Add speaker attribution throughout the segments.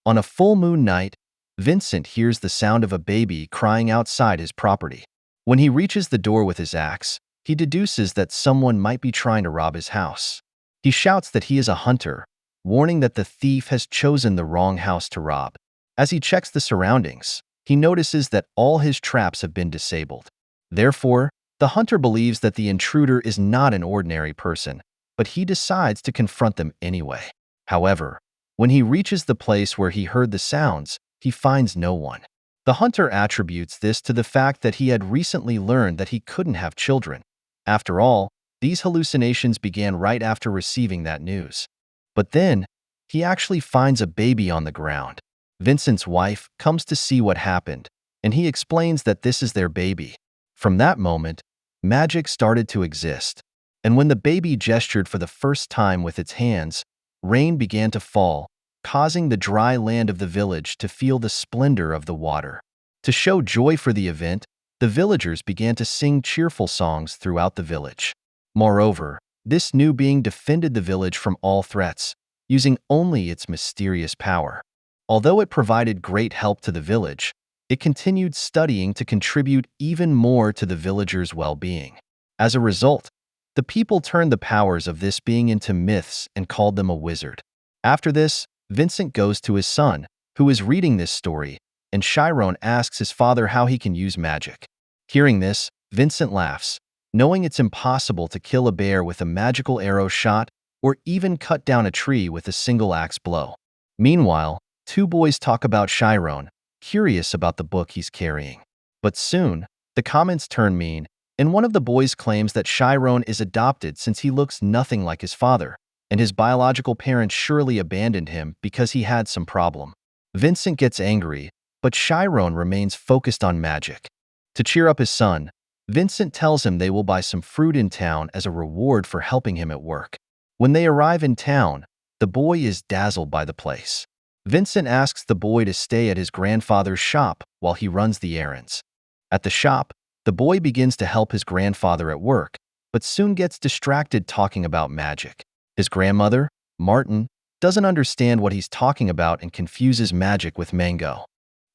Speaker 1: On a full moon night, Vincent hears the sound of a baby crying outside his property. When he reaches the door with his axe, he deduces that someone might be trying to rob his house. He shouts that he is a hunter, warning that the thief has chosen the wrong house to rob. As he checks the surroundings, he notices that all his traps have been disabled. Therefore, the hunter believes that the intruder is not an ordinary person, but he decides to confront them anyway. However, when he reaches the place where he heard the sounds, he finds no one. The hunter attributes this to the fact that he had recently learned that he couldn't have children. After all, these hallucinations began right after receiving that news. But then, he actually finds a baby on the ground. Vincent's wife comes to see what happened, and he explains that this is their baby. From that moment, magic started to exist. And when the baby gestured for the first time with its hands, rain began to fall, causing the dry land of the village to feel the splendor of the water. To show joy for the event, the villagers began to sing cheerful songs throughout the village. Moreover, this new being defended the village from all threats, using only its mysterious power. Although it provided great help to the village, it continued studying to contribute even more to the villagers' well-being. As a result, the people turned the powers of this being into myths and called them a wizard. After this, Vincent goes to his son, who is reading this story, and Chiron asks his father how he can use magic. Hearing this, Vincent laughs, knowing it's impossible to kill a bear with a magical arrow shot or even cut down a tree with a single axe blow. Meanwhile, two boys talk about Chiron, curious about the book he's carrying. But soon, the comments turn mean, and one of the boys claims that Chiron is adopted since he looks nothing like his father, and his biological parents surely abandoned him because he had some problem. Vincent gets angry, but Chiron remains focused on magic. To cheer up his son, Vincent tells him they will buy some fruit in town as a reward for helping him at work. When they arrive in town, the boy is dazzled by the place. Vincent asks the boy to stay at his grandfather's shop while he runs the errands. At the shop, the boy begins to help his grandfather at work, but soon gets distracted talking about magic. His grandmother, Martin, doesn't understand what he's talking about and confuses magic with Manga.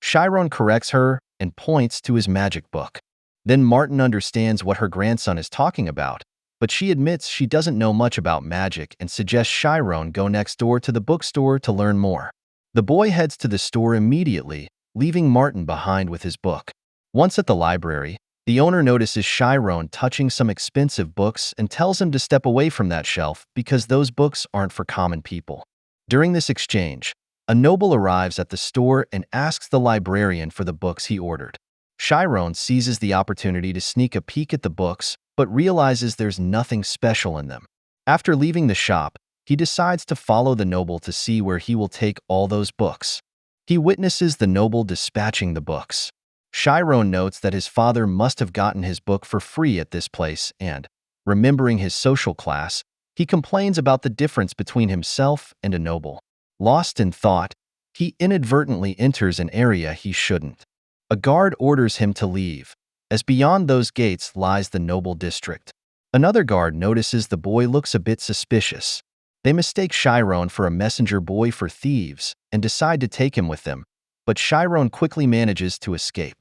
Speaker 1: Chiron corrects her and points to his magic book. Then Martin understands what her grandson is talking about, but she admits she doesn't know much about magic and suggests Chiron go next door to the bookstore to learn more. The boy heads to the store immediately, leaving Martin behind with his book. Once at the library, the owner notices Chiron touching some expensive books and tells him to step away from that shelf because those books aren't for common people. During this exchange, a noble arrives at the store and asks the librarian for the books he ordered. Chiron seizes the opportunity to sneak a peek at the books, but realizes there's nothing special in them. After leaving the shop, he decides to follow the noble to see where he will take all those books. He witnesses the noble dispatching the books. Chiron notes that his father must have gotten his book for free at this place and, remembering his social class, he complains about the difference between himself and a noble. Lost in thought, he inadvertently enters an area he shouldn't. A guard orders him to leave, as beyond those gates lies the noble district. Another guard notices the boy looks a bit suspicious. They mistake Chiron for a messenger boy for thieves and decide to take him with them, but Chiron quickly manages to escape.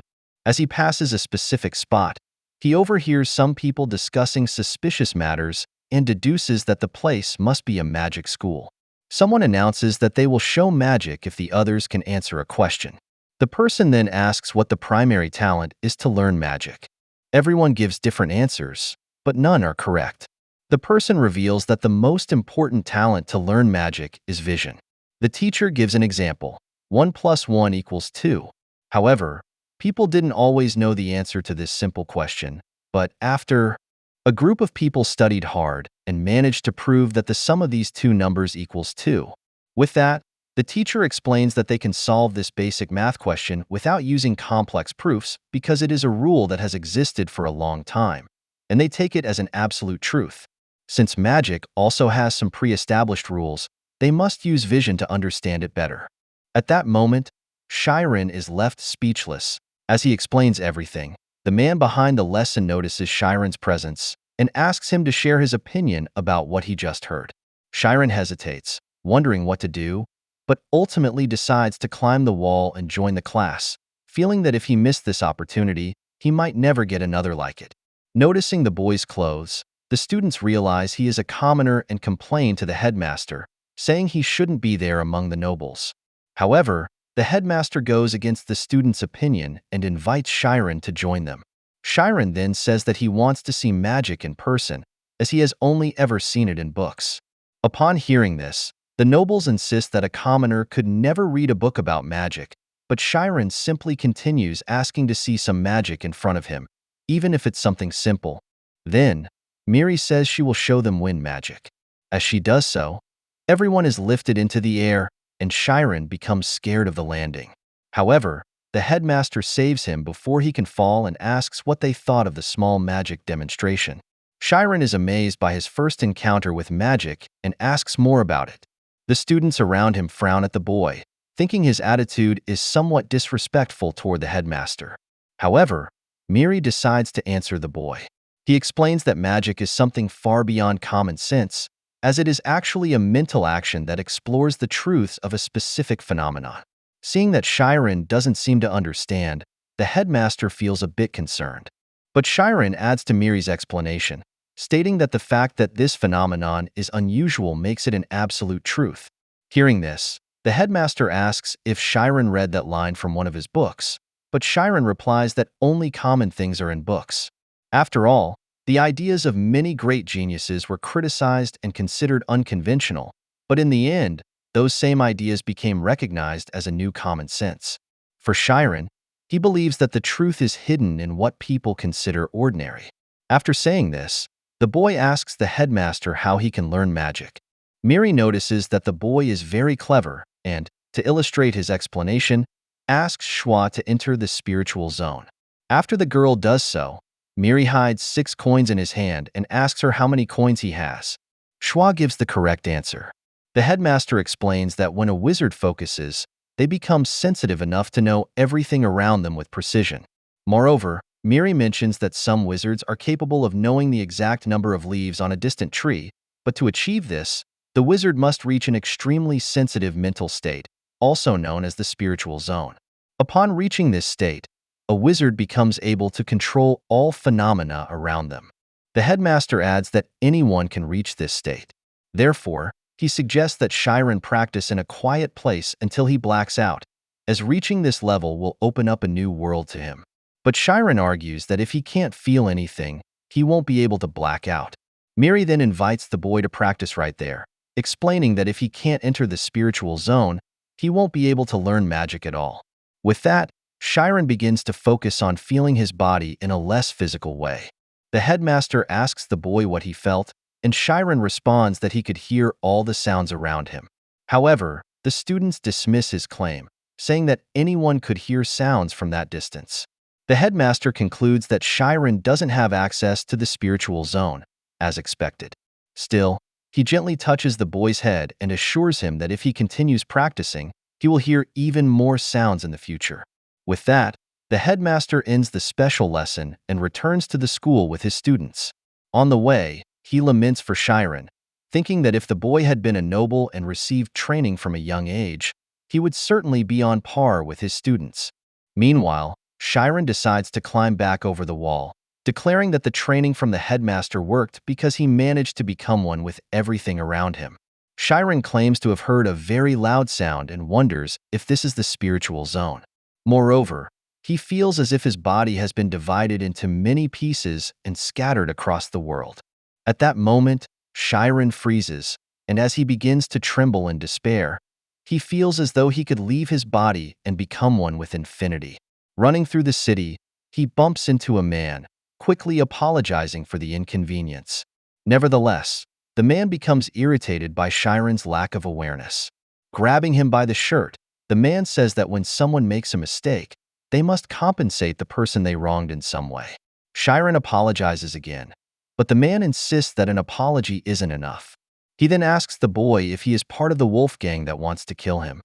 Speaker 1: As he passes a specific spot, he overhears some people discussing suspicious matters and deduces that the place must be a magic school. Someone announces that they will show magic if the others can answer a question. The person then asks what the primary talent is to learn magic. Everyone gives different answers, but none are correct. The person reveals that the most important talent to learn magic is vision. The teacher gives an example. 1 + 1 = 2. However, people didn't always know the answer to this simple question, but after a group of people studied hard and managed to prove that the sum of these two numbers equals 2. With that, the teacher explains that they can solve this basic math question without using complex proofs because it is a rule that has existed for a long time, and they take it as an absolute truth. Since magic also has some pre-established rules, they must use vision to understand it better. At that moment, Chiron is left speechless. As he explains everything, the man behind the lesson notices Chiron's presence and asks him to share his opinion about what he just heard. Chiron hesitates, wondering what to do, but ultimately decides to climb the wall and join the class, feeling that if he missed this opportunity, he might never get another like it. Noticing the boy's clothes, the students realize he is a commoner and complain to the headmaster, saying he shouldn't be there among the nobles. However, the headmaster goes against the students' opinion and invites Shiren to join them. Shiren then says that he wants to see magic in person, as he has only ever seen it in books. Upon hearing this, the nobles insist that a commoner could never read a book about magic, but Shiren simply continues asking to see some magic in front of him, even if it's something simple. Then, Miri says she will show them wind magic. As she does so, everyone is lifted into the air, and Shiren becomes scared of the landing. However, the headmaster saves him before he can fall and asks what they thought of the small magic demonstration. Shiren is amazed by his first encounter with magic and asks more about it. The students around him frown at the boy, thinking his attitude is somewhat disrespectful toward the headmaster. However, Miri decides to answer the boy. He explains that magic is something far beyond common sense, as it is actually a mental action that explores the truths of a specific phenomenon. Seeing that Shiren doesn't seem to understand, the headmaster feels a bit concerned. But Shiren adds to Miri's explanation, stating that the fact that this phenomenon is unusual makes it an absolute truth. Hearing this, the headmaster asks if Shiren read that line from one of his books, but Shiren replies that only common things are in books. After all, the ideas of many great geniuses were criticized and considered unconventional, but in the end, those same ideas became recognized as a new common sense. For Shiren, he believes that the truth is hidden in what people consider ordinary. After saying this, the boy asks the headmaster how he can learn magic. Miri notices that the boy is very clever and, to illustrate his explanation, asks Shua to enter the spiritual zone. After the girl does so, Miri hides 6 coins in his hand and asks her how many coins he has. Shua gives the correct answer. The headmaster explains that when a wizard focuses, they become sensitive enough to know everything around them with precision. Moreover, Miri mentions that some wizards are capable of knowing the exact number of leaves on a distant tree, but to achieve this, the wizard must reach an extremely sensitive mental state, also known as the spiritual zone. Upon reaching this state, a wizard becomes able to control all phenomena around them. The headmaster adds that anyone can reach this state. Therefore, he suggests that Shiren practice in a quiet place until he blacks out, as reaching this level will open up a new world to him. But Shiren argues that if he can't feel anything, he won't be able to black out. Miri then invites the boy to practice right there, explaining that if he can't enter the spiritual zone, he won't be able to learn magic at all. With that, Shiren begins to focus on feeling his body in a less physical way. The headmaster asks the boy what he felt, and Shiren responds that he could hear all the sounds around him. However, the students dismiss his claim, saying that anyone could hear sounds from that distance. The headmaster concludes that Shiren doesn't have access to the spiritual zone, as expected. Still, he gently touches the boy's head and assures him that if he continues practicing, he will hear even more sounds in the future. With that, the headmaster ends the special lesson and returns to the school with his students. On the way, he laments for Shiren, thinking that if the boy had been a noble and received training from a young age, he would certainly be on par with his students. Meanwhile, Shiren decides to climb back over the wall, declaring that the training from the headmaster worked because he managed to become one with everything around him. Shiren claims to have heard a very loud sound and wonders if this is the spiritual zone. Moreover, he feels as if his body has been divided into many pieces and scattered across the world. At that moment, Shiren freezes, and as he begins to tremble in despair, he feels as though he could leave his body and become one with infinity. Running through the city, he bumps into a man, quickly apologizing for the inconvenience. Nevertheless, the man becomes irritated by Shiren's lack of awareness. Grabbing him by the shirt, the man says that when someone makes a mistake, they must compensate the person they wronged in some way. Shiren apologizes again, but the man insists that an apology isn't enough. He then asks the boy if he is part of the wolf gang that wants to kill him.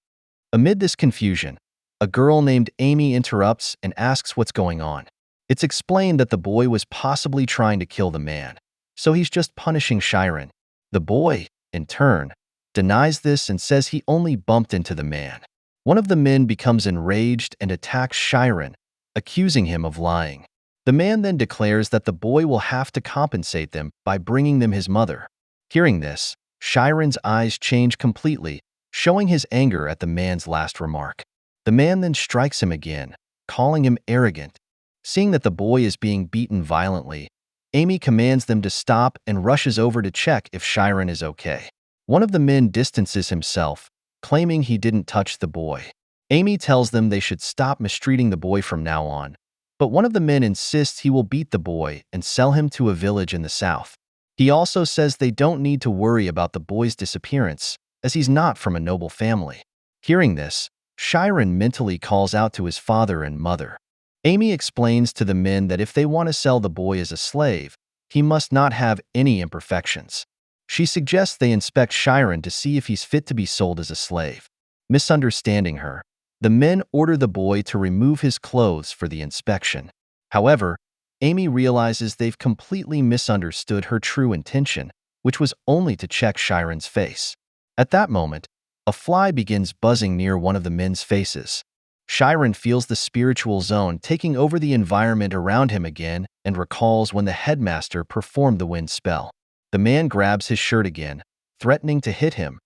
Speaker 1: Amid this confusion, a girl named Amy interrupts and asks what's going on. It's explained that the boy was possibly trying to kill the man, so he's just punishing Shiren. The boy, in turn, denies this and says he only bumped into the man. One of the men becomes enraged and attacks Shiren, accusing him of lying. The man then declares that the boy will have to compensate them by bringing them his mother. Hearing this, Shiren's eyes change completely, showing his anger at the man's last remark. The man then strikes him again, calling him arrogant. Seeing that the boy is being beaten violently, Amy commands them to stop and rushes over to check if Shiren is okay. One of the men distances himself, claiming he didn't touch the boy. Amy tells them they should stop mistreating the boy from now on, but one of the men insists he will beat the boy and sell him to a village in the south. He also says they don't need to worry about the boy's disappearance, as he's not from a noble family. Hearing this, Shiren mentally calls out to his father and mother. Amy explains to the men that if they want to sell the boy as a slave, he must not have any imperfections. She suggests they inspect Shiren to see if he's fit to be sold as a slave. Misunderstanding her, the men order the boy to remove his clothes for the inspection. However, Amy realizes they've completely misunderstood her true intention, which was only to check Shiren's face. At that moment, a fly begins buzzing near one of the men's faces. Shiren feels the spiritual zone taking over the environment around him again and recalls when the headmaster performed the wind spell. The man grabs his shirt again, threatening to hit him.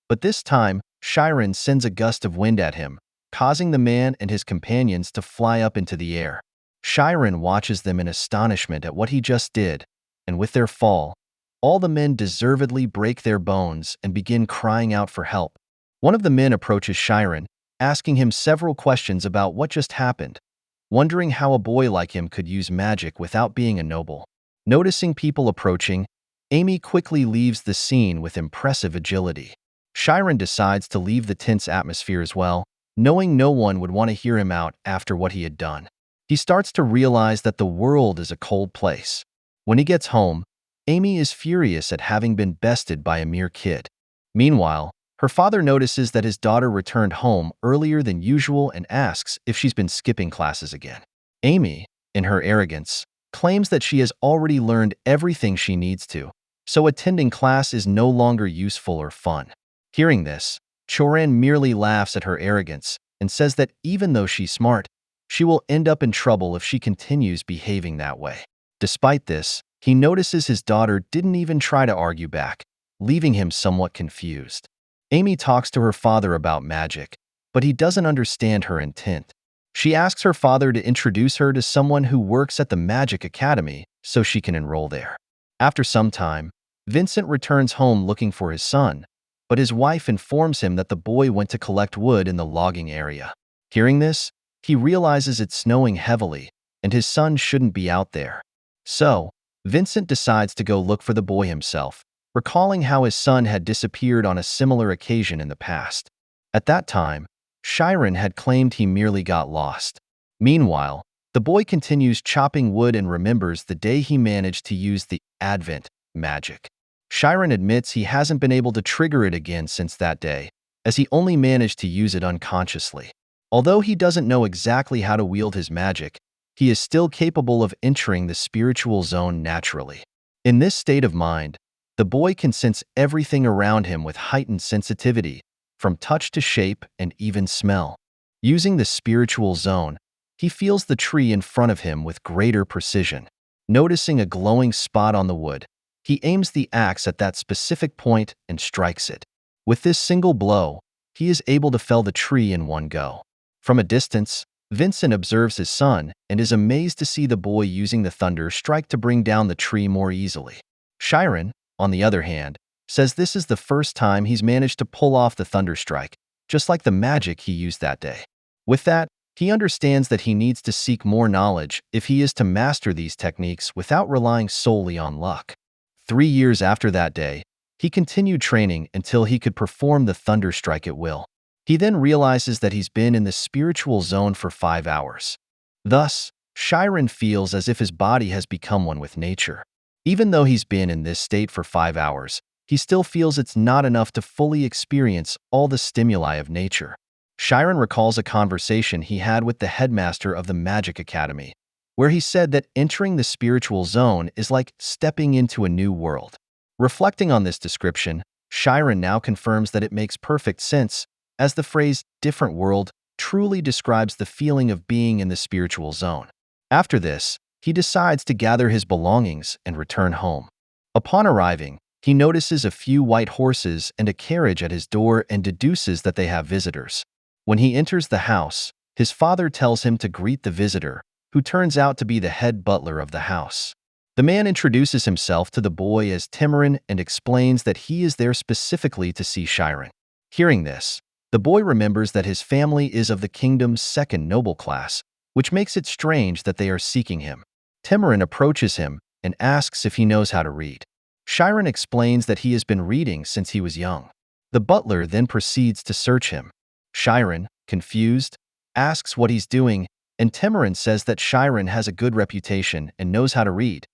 Speaker 1: But this time, Shiren sends a gust of wind at him, causing the man and his companions to fly up into the air. Shiren watches them in astonishment at what he just did, and with their fall, all the men deservedly break their bones and begin crying out for help. One of the men approaches Shiren, asking him several questions about what just happened, wondering how a boy like him could use magic without being a noble. Noticing people approaching, Amy quickly leaves the scene with impressive agility. Shiren decides to leave the tense atmosphere as well, knowing no one would want to hear him out after what he had done. He starts to realize that the world is a cold place. When he gets home, Amy is furious at having been bested by a mere kid. Meanwhile, her father notices that his daughter returned home earlier than usual and asks if she's been skipping classes again. Amy, in her arrogance, claims that she has already learned everything she needs to, so attending class is no longer useful or fun. Hearing this, Choran merely laughs at her arrogance and says that even though she's smart, she will end up in trouble if she continues behaving that way. Despite this, he notices his daughter didn't even try to argue back, leaving him somewhat confused. Amy talks to her father about magic, but he doesn't understand her intent. She asks her father to introduce her to someone who works at the Magic Academy so she can enroll there. After some time, Vincent returns home looking for his son, but his wife informs him that the boy went to collect wood in the logging area. Hearing this, he realizes it's snowing heavily and his son shouldn't be out there. So, Vincent decides to go look for the boy himself, recalling how his son had disappeared on a similar occasion in the past. At that time, Shiren had claimed he merely got lost. Meanwhile, the boy continues chopping wood and remembers the day he managed to use the Advent magic. Shiren admits he hasn't been able to trigger it again since that day, as he only managed to use it unconsciously. Although he doesn't know exactly how to wield his magic, he is still capable of entering the spiritual zone naturally. In this state of mind, the boy can sense everything around him with heightened sensitivity, from touch to shape and even smell. Using the spiritual zone, he feels the tree in front of him with greater precision. Noticing a glowing spot on the wood, he aims the axe at that specific point and strikes it. With this single blow, he is able to fell the tree in one go. From a distance, Vincent observes his son and is amazed to see the boy using the thunder strike to bring down the tree more easily. Shiren, on the other hand, says this is the first time he's managed to pull off the thunder strike, just like the magic he used that day. With that, he understands that he needs to seek more knowledge if he is to master these techniques without relying solely on luck. 3 years after that day, he continued training until he could perform the thunder strike at will. He then realizes that he's been in the spiritual zone for 5 hours. Thus, Shiren feels as if his body has become one with nature. Even though he's been in this state for 5 hours, he still feels it's not enough to fully experience all the stimuli of nature. Shiren recalls a conversation he had with the headmaster of the Magic Academy, where he said that entering the spiritual zone is like stepping into a new world. Reflecting on this description, Chiron now confirms that it makes perfect sense, as the phrase different world truly describes the feeling of being in the spiritual zone. After this, he decides to gather his belongings and return home. Upon arriving, he notices a few white horses and a carriage at his door and deduces that they have visitors. When he enters the house, his father tells him to greet the visitor, who turns out to be the head butler of the house. The man introduces himself to the boy as Timorin and explains that he is there specifically to see Chiron. Hearing this, the boy remembers that his family is of the kingdom's second noble class, which makes it strange that they are seeking him. Timorin approaches him and asks if he knows how to read. Chiron explains that he has been reading since he was young. The butler then proceeds to search him. Chiron, confused, asks what he's doing, and Timorin says that Chiron has a good reputation and knows how to read,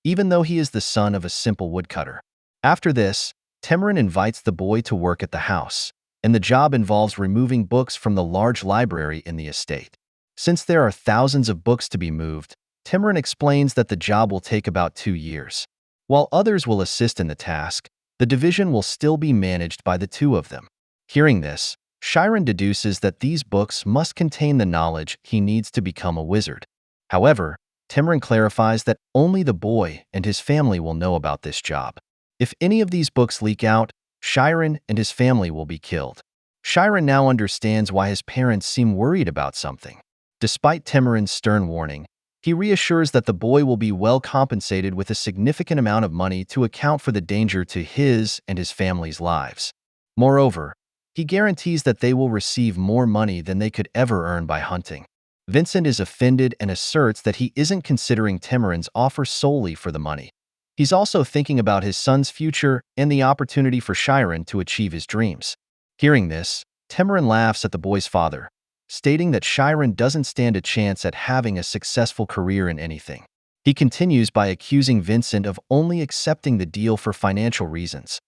Speaker 1: even though he is the son of a simple woodcutter. After this, Timorin invites the boy to work at the house, and the job involves removing books from the large library in the estate. Since there are thousands of books to be moved, Timorin explains that the job will take about 2 years. While others will assist in the task, the division will still be managed by the two of them. Hearing this, Chiron deduces that these books must contain the knowledge he needs to become a wizard. However, Timorin clarifies that only the boy and his family will know about this job. If any of these books leak out, Chiron and his family will be killed. Chiron now understands why his parents seem worried about something. Despite Timorin's stern warning, he reassures that the boy will be well compensated with a significant amount of money to account for the danger to his and his family's lives. Moreover, he guarantees that they will receive more money than they could ever earn by hunting. Vincent is offended and asserts that he isn't considering Timorin's offer solely for the money. He's also thinking about his son's future and the opportunity for Chiron to achieve his dreams. Hearing this, Timorin laughs at the boy's father, stating that Chiron doesn't stand a chance at having a successful career in anything. He continues by accusing Vincent of only accepting the deal for financial reasons.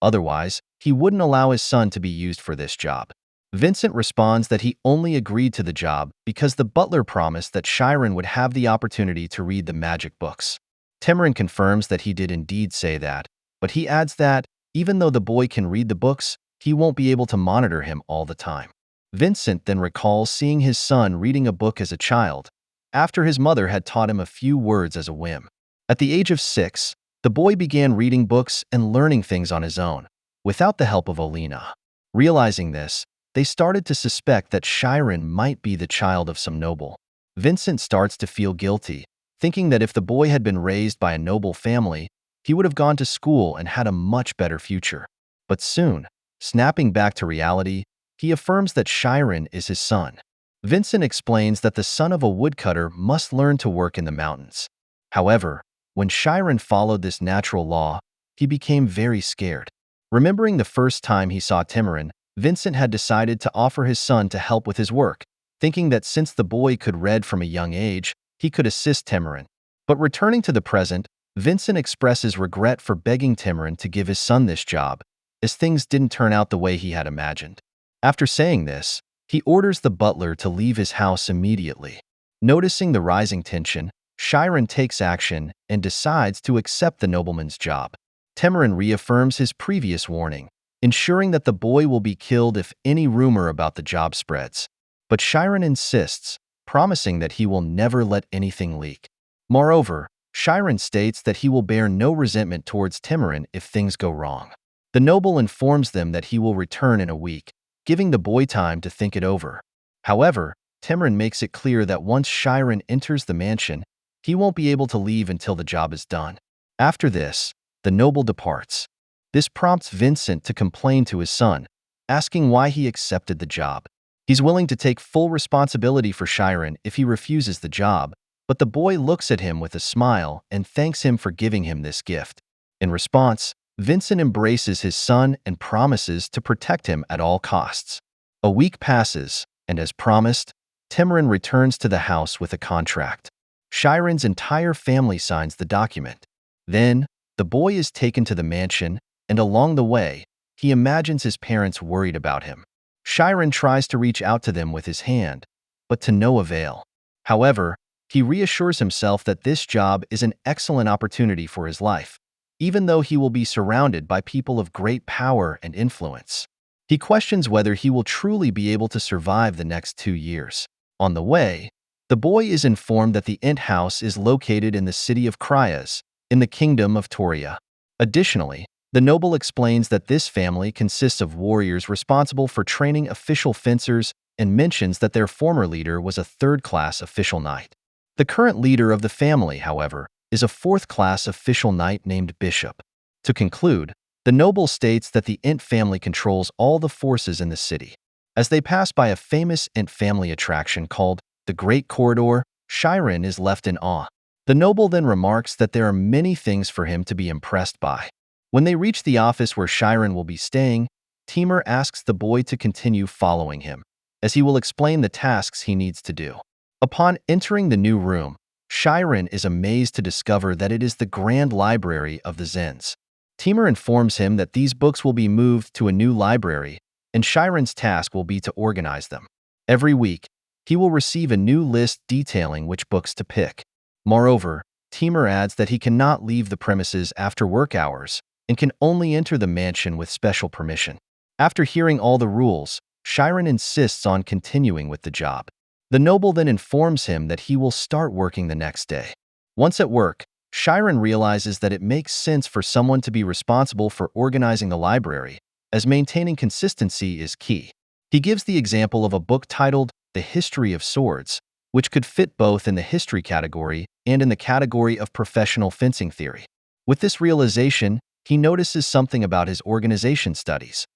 Speaker 1: Otherwise, he wouldn't allow his son to be used for this job. Vincent responds that he only agreed to the job because the butler promised that Chiron would have the opportunity to read the magic books. Timorin confirms that he did indeed say that, but he adds that, even though the boy can read the books, he won't be able to monitor him all the time. Vincent then recalls seeing his son reading a book as a child, after his mother had taught him a few words as a whim. At the age of 6, the boy began reading books and learning things on his own, without the help of Olena. Realizing this, they started to suspect that Chiron might be the child of some noble. Vincent starts to feel guilty, thinking that if the boy had been raised by a noble family, he would have gone to school and had a much better future. But soon, snapping back to reality, he affirms that Chiron is his son. Vincent explains that the son of a woodcutter must learn to work in the mountains. However, when Chiron followed this natural law, he became very scared. Remembering the first time he saw Timorin, Vincent had decided to offer his son to help with his work, thinking that since the boy could read from a young age, he could assist Timorin. But returning to the present, Vincent expresses regret for begging Timorin to give his son this job, as things didn't turn out the way he had imagined. After saying this, he orders the butler to leave his house immediately. Noticing the rising tension, Chiron takes action and decides to accept the nobleman's job. Timorin reaffirms his previous warning, ensuring that the boy will be killed if any rumor about the job spreads. But Chiron insists, promising that he will never let anything leak. Moreover, Chiron states that he will bear no resentment towards Timorin if things go wrong. The noble informs them that he will return in a week, giving the boy time to think it over. However, Timorin makes it clear that once Chiron enters the mansion, he won't be able to leave until the job is done. After this, the noble departs. This prompts Vincent to complain to his son, asking why he accepted the job. He's willing to take full responsibility for Chiron if he refuses the job, but the boy looks at him with a smile and thanks him for giving him this gift. In response, Vincent embraces his son and promises to protect him at all costs. A week passes, and as promised, Timorin returns to the house with a contract. Chiron's entire family signs the document. Then, the boy is taken to the mansion, and along the way, he imagines his parents worried about him. Chiron tries to reach out to them with his hand, but to no avail. However, he reassures himself that this job is an excellent opportunity for his life, even though he will be surrounded by people of great power and influence. He questions whether he will truly be able to survive the next 2 years. On the way, the boy is informed that the Int House is located in the city of Cryas, in the kingdom of Toria. Additionally, the noble explains that this family consists of warriors responsible for training official fencers and mentions that their former leader was a third-class official knight. The current leader of the family, however, is a fourth-class official knight named Bishop. To conclude, the noble states that the Int family controls all the forces in the city. As they pass by a famous Int family attraction called the Great Corridor, Shiren is left in awe. The noble then remarks that there are many things for him to be impressed by. When they reach the office where Shiren will be staying, Timur asks the boy to continue following him, as he will explain the tasks he needs to do. Upon entering the new room, Shiren is amazed to discover that it is the Grand Library of the Zens. Timur informs him that these books will be moved to a new library, and Shiren's task will be to organize them. Every week, he will receive a new list detailing which books to pick. Moreover, Timur adds that he cannot leave the premises after work hours and can only enter the mansion with special permission. After hearing all the rules, Shiren insists on continuing with the job. The noble then informs him that he will start working the next day. Once at work, Shiren realizes that it makes sense for someone to be responsible for organizing the library, as maintaining consistency is key. He gives the example of a book titled The History of Swords, which could fit both in the history category and in the category of professional fencing theory. With this realization, he notices something about his organization studies.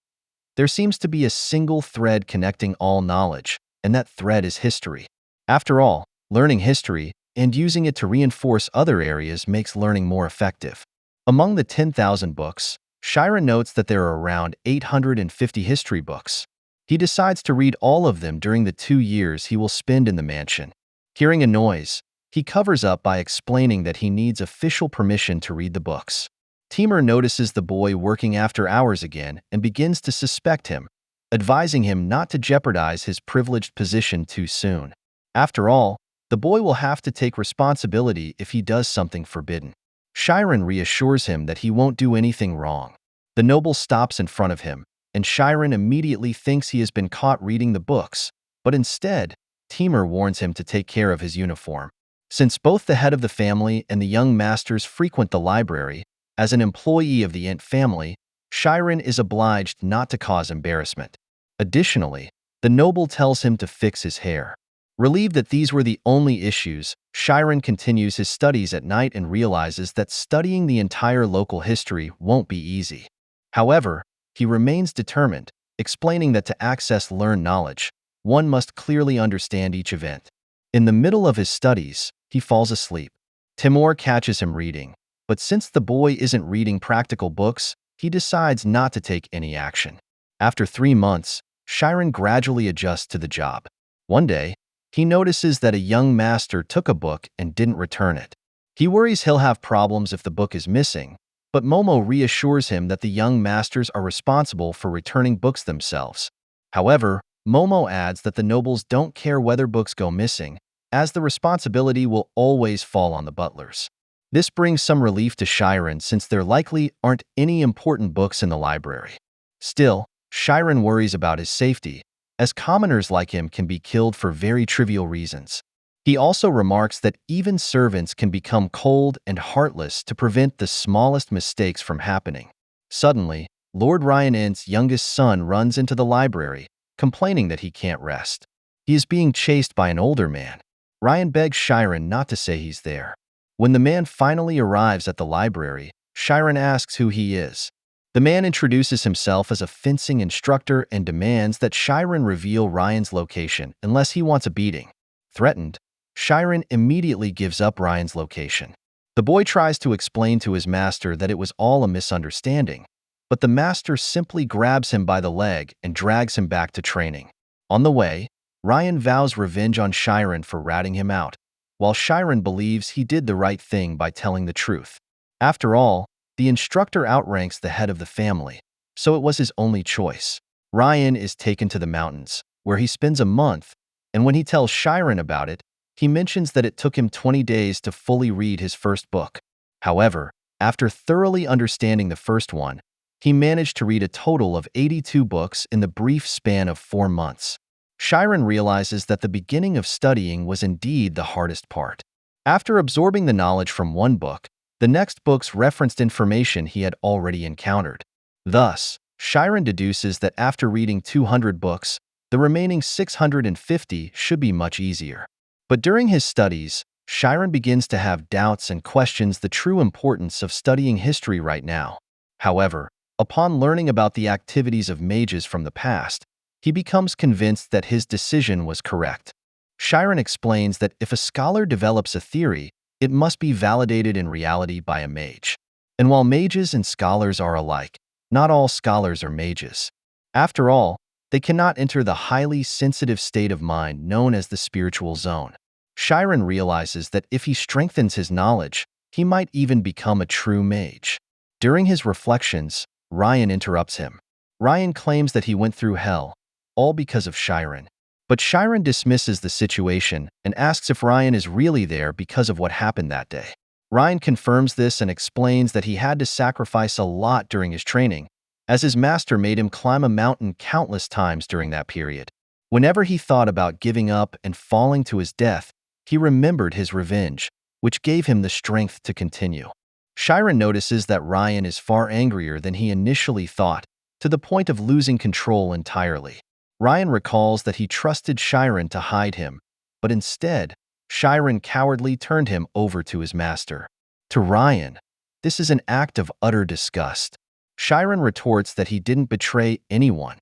Speaker 1: There seems to be a single thread connecting all knowledge, and that thread is history. After all, learning history and using it to reinforce other areas makes learning more effective. Among the 10,000 books, Shiren notes that there are around 850 history books. He decides to read all of them during the 2 years he will spend in the mansion. Hearing a noise, he covers up by explaining that he needs official permission to read the books. Timur notices the boy working after hours again and begins to suspect him, advising him not to jeopardize his privileged position too soon. After all, the boy will have to take responsibility if he does something forbidden. Shiren reassures him that he won't do anything wrong. The noble stops in front of him, and Shiren immediately thinks he has been caught reading the books, but instead, Timur warns him to take care of his uniform. Since both the head of the family and the young masters frequent the library, as an employee of the Int family, Shiren is obliged not to cause embarrassment. Additionally, the noble tells him to fix his hair. Relieved that these were the only issues, Shiren continues his studies at night and realizes that studying the entire local history won't be easy. However, he remains determined, explaining that to access learned knowledge, one must clearly understand each event. In the middle of his studies, he falls asleep. Timur catches him reading, but since the boy isn't reading practical books, he decides not to take any action. After 3 months, Shiren gradually adjusts to the job. One day, he notices that a young master took a book and didn't return it. He worries he'll have problems if the book is missing, but Momo reassures him that the young masters are responsible for returning books themselves. However, Momo adds that the nobles don't care whether books go missing, as the responsibility will always fall on the butlers. This brings some relief to Shiren since there likely aren't any important books in the library. Still, Shiren worries about his safety, as commoners like him can be killed for very trivial reasons. He also remarks that even servants can become cold and heartless to prevent the smallest mistakes from happening. Suddenly, Lord Ryan Int's youngest son runs into the library, complaining that he can't rest. He is being chased by an older man. Ryan begs Shiren not to say he's there. When the man finally arrives at the library, Shiren asks who he is. The man introduces himself as a fencing instructor and demands that Shiren reveal Ryan's location unless he wants a beating. Threatened, Shiren immediately gives up Ryan's location. The boy tries to explain to his master that it was all a misunderstanding, but the master simply grabs him by the leg and drags him back to training. On the way, Ryan vows revenge on Shiren for ratting him out, while Shiren believes he did the right thing by telling the truth. After all, the instructor outranks the head of the family, so it was his only choice. Ryan is taken to the mountains, where he spends a month, and when he tells Shiren about it, he mentions that it took him 20 days to fully read his first book. However, After thoroughly understanding the first one, he managed to read a total of 82 books in the brief span of 4 months. Chiron realizes that the beginning of studying was indeed the hardest part. After absorbing the knowledge from one book, the next books referenced information he had already encountered. Thus, Chiron deduces that after reading 200 books, the remaining 650 should be much easier. But during his studies, Chiron begins to have doubts and questions the true importance of studying history right now. However, upon learning about the activities of mages from the past, he becomes convinced that his decision was correct. Chiron explains that if a scholar develops a theory, it must be validated in reality by a mage. And while mages and scholars are alike, not all scholars are mages. After all, they cannot enter the highly sensitive state of mind known as the spiritual zone. Chiron realizes that if he strengthens his knowledge, he might even become a true mage. During his reflections, Ryan interrupts him. Ryan claims that he went through hell, all because of Chiron. But Chiron dismisses the situation and asks if Ryan is really there because of what happened that day. Ryan confirms this and explains that he had to sacrifice a lot during his training, as his master made him climb a mountain countless times during that period. Whenever he thought about giving up and falling to his death, he remembered his revenge, which gave him the strength to continue. Chiron notices that Ryan is far angrier than he initially thought, to the point of losing control entirely. Ryan recalls that he trusted Chiron to hide him, but instead, Chiron cowardly turned him over to his master. To Ryan, this is an act of utter disgust. Chiron retorts that he didn't betray anyone.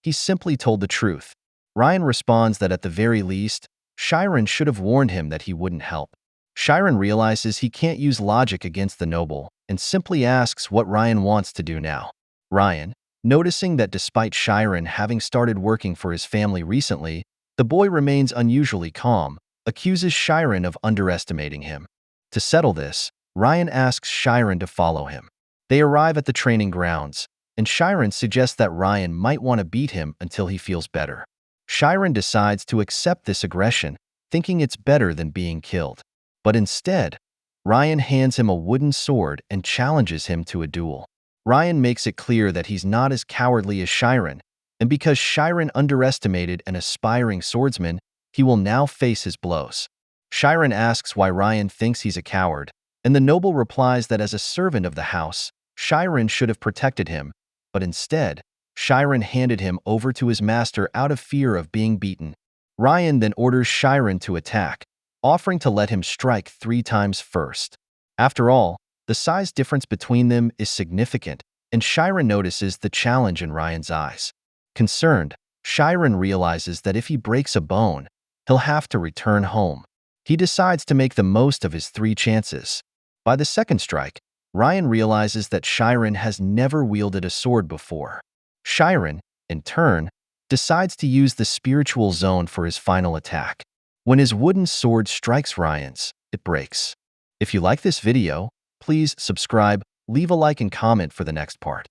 Speaker 1: He simply told the truth. Ryan responds that at the very least, Chiron should have warned him that he wouldn't help. Chiron realizes he can't use logic against the noble and simply asks what Ryan wants to do now. Ryan, noticing that despite Chiron having started working for his family recently, the boy remains unusually calm, accuses Chiron of underestimating him. To settle this, Ryan asks Chiron to follow him. They arrive at the training grounds, and Chiron suggests that Ryan might want to beat him until he feels better. Chiron decides to accept this aggression, thinking it's better than being killed. But instead, Ryan hands him a wooden sword and challenges him to a duel. Ryan makes it clear that he's not as cowardly as Chiron, and because Chiron underestimated an aspiring swordsman, he will now face his blows. Chiron asks why Ryan thinks he's a coward, and the noble replies that as a servant of the house, Chiron should have protected him, but instead, Chiron handed him over to his master out of fear of being beaten. Ryan then orders Chiron to attack, offering to let him strike 3 times first. After all, the size difference between them is significant, and Chiron notices the challenge in Ryan's eyes. Concerned, Chiron realizes that if he breaks a bone, he'll have to return home. He decides to make the most of his 3 chances. By the second strike, Ryan realizes that Chiron has never wielded a sword before. Chiron, in turn, decides to use the spiritual zone for his final attack. When his wooden sword strikes Ryan's, it breaks. If you like this video, please subscribe, leave a like and comment for the next part.